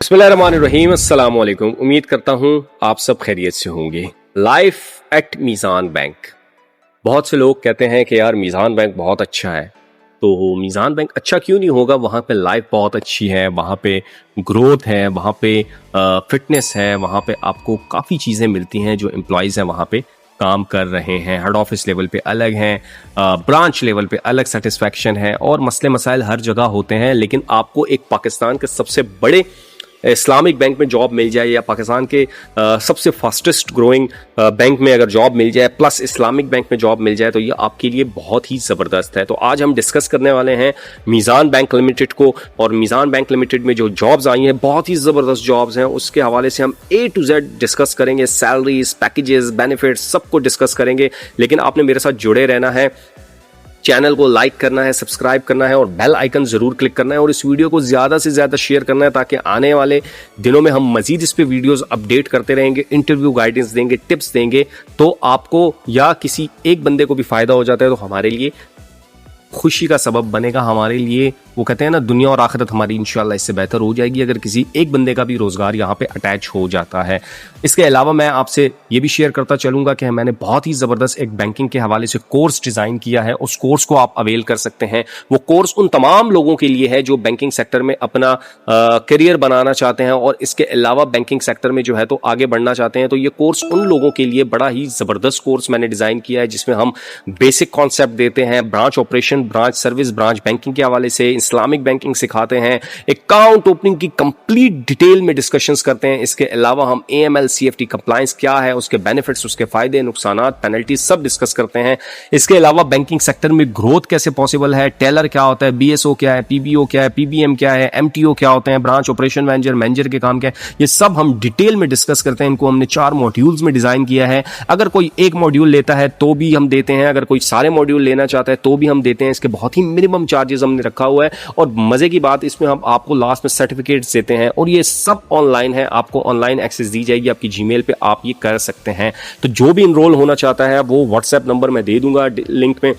बिस्मिल्लाहिर्रहमानिर्रहीम, अस्सलाम वालेकुम। उम्मीद करता हूँ आप सब खैरियत से होंगे। Life at Meezan bank. बहुत से लोग कहते हैं कि यार मीज़ान बैंक बहुत अच्छा है, तो मीज़ान बैंक अच्छा क्यों नहीं होगा? वहाँ पे लाइफ बहुत अच्छी है, वहाँ पे ग्रोथ है, वहाँ पे फिटनेस है, वहाँ पे आपको काफ़ी चीज़ें मिलती हैं। जो एम्प्लॉयज़ हैं वहाँ पे काम कर रहे हैं, हेड ऑफिस लेवल पे अलग हैं, ब्रांच लेवल पे अलग सेटिस्फैक्शन है और मसले मसाइल हर जगह होते हैं। लेकिन आपको एक पाकिस्तान के सबसे बड़े इस्लामिक बैंक में जॉब मिल जाए या पाकिस्तान के सबसे फास्टेस्ट ग्रोइंग बैंक में अगर जॉब मिल जाए प्लस इस्लामिक बैंक में जॉब मिल जाए तो ये आपके लिए बहुत ही ज़बरदस्त है। तो आज हम डिस्कस करने वाले हैं मीज़ान बैंक लिमिटेड को, और मीज़ान बैंक लिमिटेड में जो जॉब्स आई हैं बहुत ही ज़बरदस्त जॉब्स हैं, उसके हवाले से हम A to Z डिस्कस करेंगे। सैलरीज, पैकेजेस, बेनिफिट्स सबको डिस्कस करेंगे। लेकिन आपने मेरे साथ जुड़े रहना है, चैनल को लाइक करना है, सब्सक्राइब करना है और बेल आइकन जरूर क्लिक करना है और इस वीडियो को ज्यादा से ज्यादा शेयर करना है ताकि आने वाले दिनों में हम मजीद इस पे वीडियोस अपडेट करते रहेंगे, इंटरव्यू गाइडेंस देंगे, टिप्स देंगे। तो आपको या किसी एक बंदे को भी फायदा हो जाता है तो हमारे लिए खुशी का सबब बनेगा। हमारे लिए वो कहते हैं ना, दुनिया और आखिरत हमारी इंशाल्लाह इससे बेहतर हो जाएगी अगर किसी एक बंदे का भी रोजगार यहाँ पे अटैच हो जाता है। इसके अलावा मैं आपसे ये भी शेयर करता चलूंगा कि मैंने बहुत ही ज़बरदस्त एक बैंकिंग के हवाले से कोर्स डिज़ाइन किया है। उस कोर्स को आप अवेल कर सकते हैं। वो कोर्स उन तमाम लोगों के लिए है जो बैंकिंग सेक्टर में अपना करियर बनाना चाहते हैं और इसके अलावा बैंकिंग सेक्टर में जो है तो आगे बढ़ना चाहते हैं। तो ये कोर्स उन लोगों के लिए बड़ा ही ज़बरदस्त कोर्स मैंने डिज़ाइन किया है जिसमें हम बेसिक कॉन्सेप्ट देते हैं, branch operation, branch service, branch banking के हवाले से इस्लामिक बैंकिंग सिखाते हैं, अकाउंट ओपनिंग की कंप्लीट डिटेल में डिस्कशंस करते हैं। इसके अलावा हम AML CFT कंप्लायंस क्या है, उसके बेनिफिट्स, उसके फायदे, नुकसानात, पेनल्टी सब डिस्कस करते हैं। इसके अलावा बैंकिंग सेक्टर में ग्रोथ कैसे पॉसिबल है, टेलर क्या होता है, BSO क्या है, PBO क्या है, PBM क्या है, MTO क्या होते हैं, ब्रांच ऑपरेशन मैनेजर, मैनेजर के काम क्या है, ये सब हम डिटेल में डिस्कस करते हैं। इनको हमने 4 मॉड्यूल्स में डिजाइन किया है। अगर कोई एक मॉड्यूल लेता है तो भी हम देते हैं, अगर कोई सारे मॉड्यूल लेना चाहता है तो भी हम देते हैं। इसके बहुत ही मिनिमम चार्जेस हमने रखा हुआ है और मजे की बात इसमें हम आपको लास्ट में सर्टिफिकेट्स देते हैं और ये सब ऑनलाइन है। आपको ऑनलाइन एक्सेस दी जाएगी आपकी जीमेल पे, आप ये कर सकते हैं। तो जो भी इनरोल होना चाहता है वो व्हाट्सएप नंबर मैं दे दूंगा लिंक में,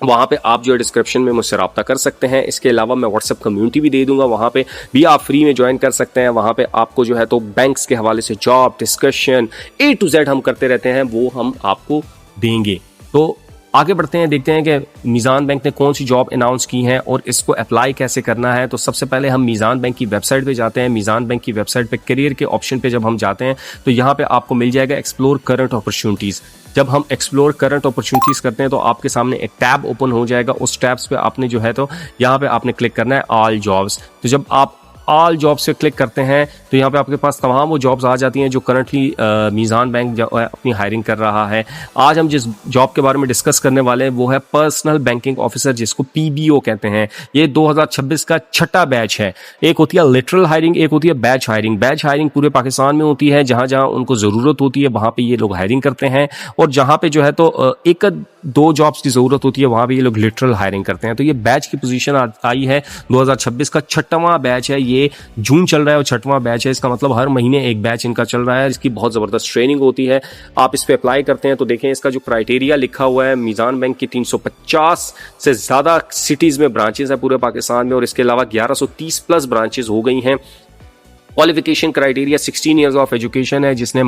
वहाँ पे आप जो है डिस्क्रिप्शन में मुझसे रब्ता कर सकते हैं। इसके अलावा मैं व्हाट्सएप कम्युनिटी भी दे दूंगा, वहाँ पे भी आप फ्री में ज्वाइन कर सकते हैं। वहाँ पे आपको जो है तो बैंक्स के हवाले से job discussion A to Z हम करते रहते हैं, वो हम आपको देंगे। तो आगे बढ़ते हैं, देखते हैं कि मीज़ान बैंक ने कौन सी जॉब अनाउंस की है और इसको अप्लाई कैसे करना है। तो सबसे पहले हम मीज़ान बैंक की वेबसाइट पे जाते हैं। मीज़ान बैंक की वेबसाइट पे करियर के ऑप्शन पे जब हम जाते हैं तो यहाँ पे आपको मिल जाएगा एक्सप्लोर करंट अपॉर्चुनिटीज़। जब हम एक्सप्लोर करंट अपॉर्चुनिटीज़ करते हैं तो आपके सामने एक टैब ओपन हो जाएगा। उस टैब्स पे आपने जो है तो यहाँ पे आपने क्लिक करना है ऑल जॉब्स। तो जब आप ऑल जॉब्स पे क्लिक करते हैं तो यहाँ पे आपके पास तमाम वो जॉब्स आ जाती हैं जो करंटली मीज़ान बैंक अपनी हायरिंग कर रहा है। आज हम जिस जॉब के बारे में डिस्कस करने वाले हैं वो है पर्सनल बैंकिंग ऑफिसर, जिसको PBO कहते हैं। ये 2026 का छठा बैच है। एक होती है लिटरल हायरिंग, एक होती है बैच हायरिंग। बैच हायरिंग पूरे पाकिस्तान में होती है, जहां जहां उनको ज़रूरत होती है वहां पे ये लोग हायरिंग करते हैं और जहां पे जो है तो एक 2 जॉब्स की ज़रूरत होती है वहां पे ये लोग लिटरल हायरिंग करते हैं। तो ये बैच की पोजीशन आई है 2026 का छठवां बैच है। ये जून चल रहा है और छठवां बैच है। इसका मतलब हर महीने एक बैच इनका चल रहा है। इसकी बहुत ज़बरदस्त ट्रेनिंग होती है। आप इस पे अप्लाई करते हैं तो देखें इसका जो क्राइटेरिया लिखा हुआ है, मीज़ान बैंक की 350 से ज़्यादा सिटीज़ में ब्रांचेस है पूरे पाकिस्तान में और इसके अलावा 1130 प्लस ब्रांचेस हो गई हैं। Qualification criteria 16 years of education है, जिसने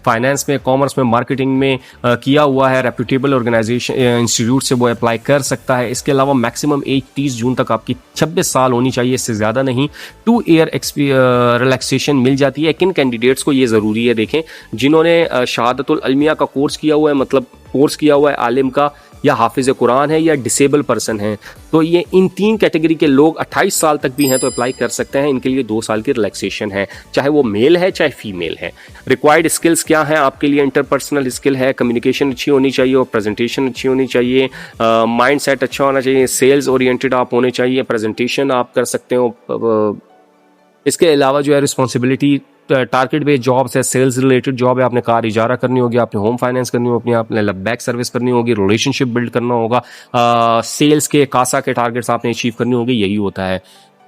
फाइनेंस में, कॉमर्स में, मार्केटिंग में किया हुआ है रेप्यूटेबल ऑर्गेनाइजेशन इंस्टीट्यूट से वो अप्लाई कर सकता है। इसके अलावा मैक्सिमम एज 30 जून तक आपकी 26 साल होनी चाहिए, इससे ज़्यादा नहीं। 2 ईयर रिलैक्सेशन मिल जाती है। किन कैंडिडेट्स को ये ज़रूरी है देखें, जिन्होंने शहादतुल अलमिया का कोर्स किया हुआ है, मतलब कोर्स किया हुआ है आलिम का, या हाफिज कुरान है, या डिसेबल पर्सन है। तो ये इन 3 कैटेगरी के लोग 28 साल तक भी हैं तो अप्लाई कर सकते हैं। इनके लिए 2 साल की रिलैक्सेशन है, चाहे वो मेल है चाहे फीमेल है। रिक्वायर्ड स्किल्स क्या है आपके लिए? इंटरपर्सनल स्किल है, कम्युनिकेशन अच्छी होनी चाहिए और प्रेजेंटेशन अच्छी होनी चाहिए, माइंड सेट अच्छा होना चाहिए, सेल्स ओरिएंटेड आप होने चाहिए, प्रेजेंटेशन आप कर सकते हो। इसके अलावा जो है रिस्पॉन्सिबिलिटी टारगेट बेस्ड जॉब्स है, सेल्स रिलेटेड जॉब है, आपने कार इजारा करनी होगी, आपने होम फाइनेंस करनी होगी, आपने बैक सर्विस करनी होगी, रिलेशनशिप बिल्ड करना होगा, सेल्स के कासा के टारगेट्स आपने अचीव करनी होगी, यही होता है।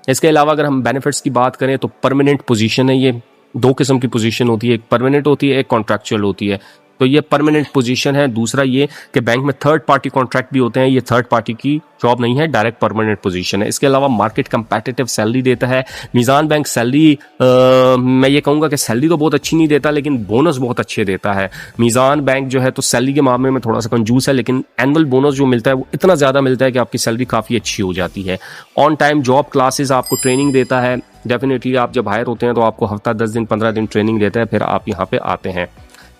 इसके अलावा अगर हम बेनिफिट्स की बात करें तो परमानेंट पोजीशन है। ये 2 किस्म की पोजीशन होती है, एक परमानेंट होती है, एक कॉन्ट्रैक्चुअल होती है। तो ये परमानेंट पोजीशन है। दूसरा ये कि बैंक में थर्ड पार्टी कॉन्ट्रैक्ट भी होते हैं, ये थर्ड पार्टी की जॉब नहीं है, डायरेक्ट परमानेंट पोजीशन है। इसके अलावा मार्केट कंपेटिटिव सैलरी देता है मीज़ान बैंक। सैलरी मैं ये कहूँगा कि सैलरी तो बहुत अच्छी नहीं देता, लेकिन बोनस बहुत अच्छे देता है मीज़ान बैंक जो है। तो सैलरी के मामले में थोड़ा सा कंजूस है, लेकिन एनुअल बोनस जो मिलता है वो इतना ज़्यादा मिलता है कि आपकी सैलरी काफ़ी अच्छी हो जाती है। ऑन टाइम जॉब क्लासेस आपको ट्रेनिंग देता है। डेफिनेटली आप जब हायर होते हैं तो आपको हफ्ता 10 दिन 15 दिन ट्रेनिंग देता है, फिर आप यहाँ पे आते हैं।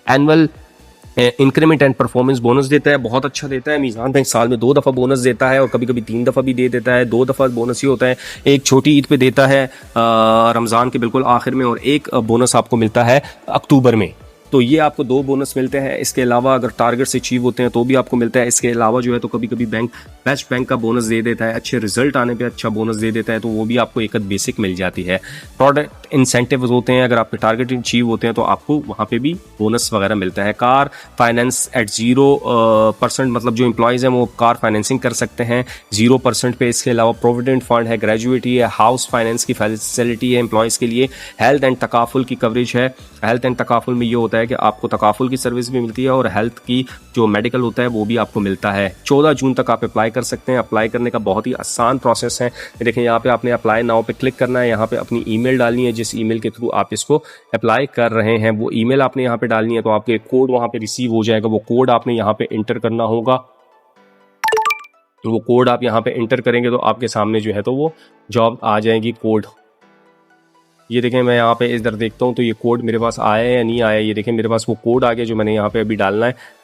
Annual increment and performance bonus देता है, बहुत अच्छा देता है। मीज़ान बैंक साल में 2 दफ़ा बोनस देता है और कभी कभी 3 दफ़ा भी दे देता है। 2 दफ़ा बोनस ही होता है, एक छोटी ईद पे देता है रमज़ान के बिल्कुल आखिर में, और एक बोनस आपको मिलता है अक्टूबर में। तो ये आपको 2 बोनस मिलते हैं। इसके अलावा अगर टारगेट्स अचीव होते हैं तो भी आपको मिलता है। इसके अलावा जो है तो कभी कभी बैंक बेस्ट बैंक का बोनस दे देता है, अच्छे रिजल्ट आने पे अच्छा बोनस दे देता है, तो वो भी आपको एक बेसिक मिल जाती है। प्रोडक्ट इंसेंटिव होते हैं, अगर आपके टारगेट अचीव होते हैं तो आपको वहाँ पे भी बोनस वगैरह मिलता है। कार फाइनेंस एट 0%, मतलब जो एम्प्लॉयज़ हैं वो कार फाइनेंसिंग कर सकते हैं 0% पे। इसके अलावा प्रोविडेंट फंड है, ग्रेजुएटी है, हाउस फाइनेंस की फैसिलिटी है एम्प्लॉयज़ के लिए, हेल्थ एंड तकाफुल की कवरेज है। हेल्थ एंड तकाफुल में ये होता है कि आपको तकाफुल की सर्विस भी मिलती है और हेल्थ की जो मेडिकल होता है वो भी आपको मिलता है। 14 जून तक आप अप्लाई कर सकते हैं। अप्लाई करने का बहुत ही आसान प्रोसेस है। देखें यहाँ पे आपने अप्लाई नाउ पे क्लिक करना है, यहाँ पे अपनी ईमेल डालनी है जिस ईमेल के थ्रू आप इसको अप्लाई कर रहे हैं, वो ईमेल आपने यहाँ पे डालनी है। तो आपके कोड वहाँ पे रिसीव हो जाएगा, वो कोड आपने यहाँ पे इंटर करना होगा। वो कोड आप यहाँ पे इंटर करेंगे तो आपके सामने जो है तो वो जॉब आ जाएगी। कोड ये देखें, मैं यहाँ पे इधर देखता हूँ तो ये कोड मेरे पास आया है या नहीं आया। ये देखें मेरे पास वो कोड आ गया जो मैंने यहाँ पे अभी डालना है।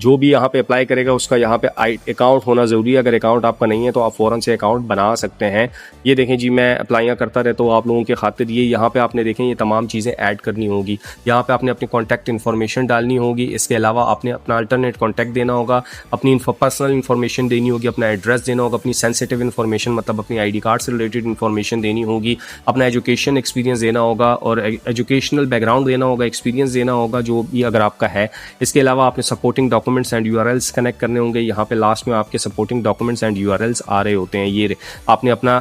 जो भी यहाँ पे अप्लाई करेगा उसका यहाँ पे अकाउंट होना ज़रूरी है। अगर अकाउंट आपका नहीं है तो आप फ़ौरन से अकाउंट बना सकते हैं। ये देखें जी, मैं अप्लाइयाँ करता रहता हूँ आप लोगों के खातिर। ये यहाँ पे आपने देखें ये तमाम चीज़ें ऐड करनी होगी। यहाँ पे आपने अपनी कॉन्टैक्ट इन्फॉर्मेशन डालनी होगी। इसके अलावा आपने अपना अल्टरनेट कॉन्टैक्ट देना होगा, अपनी पर्सनल इन्फॉर्मेशन देनी होगी, अपना एड्रेस देना होगा, अपनी सेंसिटिव इन्फॉर्मेशन मतलब अपनी ID कार्ड से रिलेटेड इन्फॉर्मेशन देनी होगी, अपना एजुकेशन एक्सपीरियंस देना होगा और एजुकेशनल बैकग्राउंड देना होगा, एक्सपीरियंस देना होगा जो भी अगर आपका है। इसके अलावा आपने supporting documents and URLs connect करने होंगे। यहाँ पे लास्ट में आपके सपोर्टिंग डॉक्यूमेंट्स एंड URLs आ रहे होते हैं। ये आपने अपना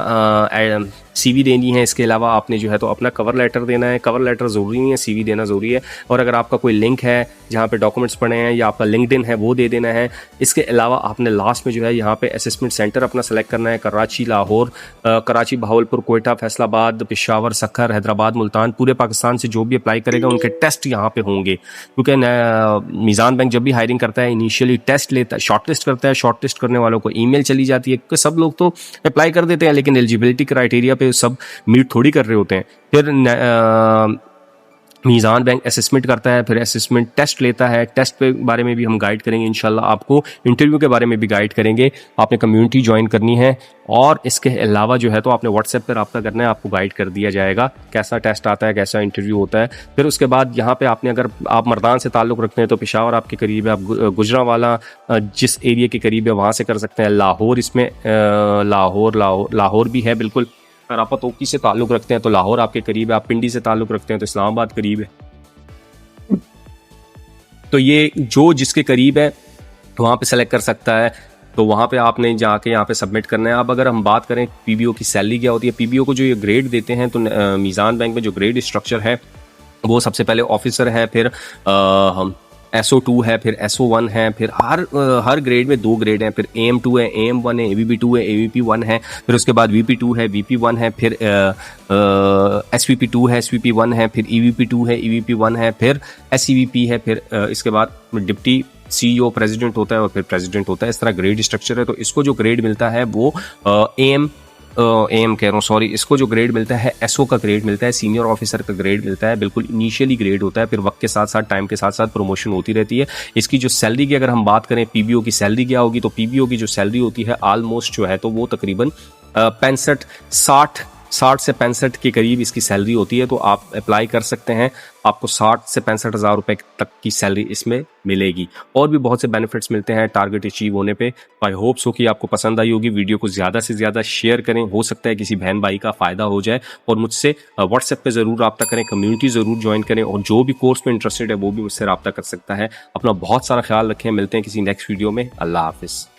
CV देनी है। इसके अलावा आपने जो है तो अपना कवर लेटर देना है। कवर लेटर ज़रूरी नहीं है, CV देना ज़रूरी है। और अगर आपका कोई लिंक है जहाँ पे डॉक्यूमेंट्स पड़े हैं या आपका लिंक्डइन है वो दे देना है। इसके अलावा आपने लास्ट में जो है यहाँ पे असेसमेंट सेंटर अपना सेलेक्ट करना है। कराची, लाहौर, कराची, बहावलपुर, कोयटा, फैसलाबाद, पेशावर, सक्खर, हैदराबाद, मुल्तान, पूरे पाकिस्तान से जो भी अप्लाई करेगा उनके टेस्ट यहाँ पे होंगे। क्योंकि मीज़ान बैंक जब भी हायरिंग करता है इनिशियली टेस्ट लेता है, शॉर्टलिस्ट करता है। शॉर्टलिस्ट करने वालों को ईमेल चली जाती है क्योंकि सब लोग तो अप्लाई कर देते हैं लेकिन एलिजिबिलिटी क्राइटेरिया पे सब मीट थोड़ी कर रहे होते हैं। फिर मीज़ान बैंक असेसमेंट करता है, फिर असेसमेंट टेस्ट लेता है। टेस्ट के बारे में भी हम गाइड करेंगे इंशाल्लाह, आपको इंटरव्यू के बारे में भी गाइड करेंगे। आपने कम्युनिटी ज्वाइन करनी है और इसके अलावा जो है तो आपने व्हाट्सएप पर रब्ता करना है, आपको गाइड कर दिया जाएगा कैसा टेस्ट आता है, कैसा इंटरव्यू होता है। फिर उसके बाद यहाँ पे आपने अगर आप मर्दान से ताल्लुक़ रखते हैं तो पेशावर आपके करीब है। आप गुजरांवाला जिस एरिया के करीब है वहाँ से कर सकते हैं। लाहौर, इसमें लाहौर भी है बिल्कुल। अगर आप तोकी से ताल्लुक़ रखते हैं तो लाहौर आपके करीब है। आप पिंडी से ताल्लुक़ रखते हैं तो इस्लामाबाद करीब है। तो ये जो जिसके करीब है वहाँ पे सेलेक्ट कर सकता है। तो वहाँ पे आपने जाके यहाँ पे सबमिट करना है। अब अगर हम बात करें PBO की सैलरी क्या होती है, PBO को जो ये ग्रेड देते हैं तो मीज़ान बैंक में जो ग्रेड स्ट्रक्चर है वो सबसे पहले ऑफिसर है, फिर हम SO2 है, फिर SO1 है, फिर हर ग्रेड में 2 ग्रेड हैं, फिर AM2 है, AM1 है, AVP2 है, AVP1 है, फिर उसके बाद VP2 है, VP1 है, फिर SVP2 है, SVP1 है, फिर EVP2 है, EVP1 है, फिर SEVP है, फिर इसके बाद डिप्टी CEO प्रेसिडेंट होता है और फिर प्रेसिडेंट होता है। इस तरह ग्रेड स्ट्रक्चर है। तो इसको जो ग्रेड मिलता है वो AM कह रहा हूँ, सॉरी, इसको जो ग्रेड मिलता है SO का ग्रेड मिलता है, सीनियर ऑफिसर का ग्रेड मिलता है। बिल्कुल इनिशियली ग्रेड होता है, फिर वक्त के साथ साथ टाइम के साथ साथ प्रमोशन होती रहती है। इसकी जो सैलरी की अगर हम बात करें PBO की सैलरी क्या होगी, तो PBO की जो सैलरी होती है ऑलमोस्ट जो है तो वो तकरीबन 60 से 65 के करीब इसकी सैलरी होती है। तो आप अप्लाई कर सकते हैं, आपको 60 से 65 हज़ार रुपये तक की सैलरी इसमें मिलेगी। और भी बहुत से बेनिफिट्स मिलते हैं टारगेट अचीव होने पे। आई होप सो कि आपको पसंद आई होगी। वीडियो को ज़्यादा से ज़्यादा शेयर करें, हो सकता है किसी बहन भाई का फ़ायदा हो जाए। और मुझसे व्हाट्सएप पे ज़रूर रब्ता करें, कम्युनिटी ज़रूर ज्वाइन करें और जो भी कोर्स में इंटरेस्टेड है वो भी मुझसे रब्ता कर सकता है। अपना बहुत सारा ख्याल रखें, मिलते हैं किसी नेक्स्ट वीडियो में। अल्लाह हाफिज़।